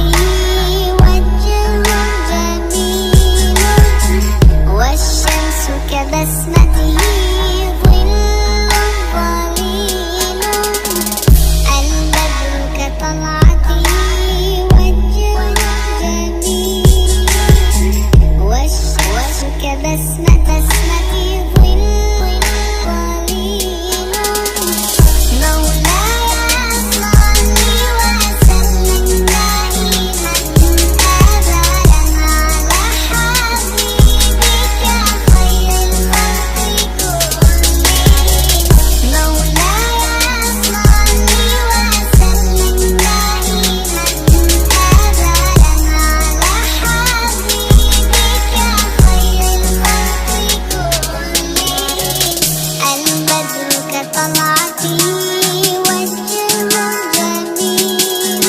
طلعته وجه جميل، والشمس كبسمته ظل ظليل، البدر كطلعته وجه جميل، والشمس كبسمته ظل ظليل. مولاي صل وسلم دائما أبدا على حبيبك خير الخلق كلهم. مولاي صل وسلم دائما أبدا على حبيبك خير الخلق كلهم، البدر كطلعته وجه جميل،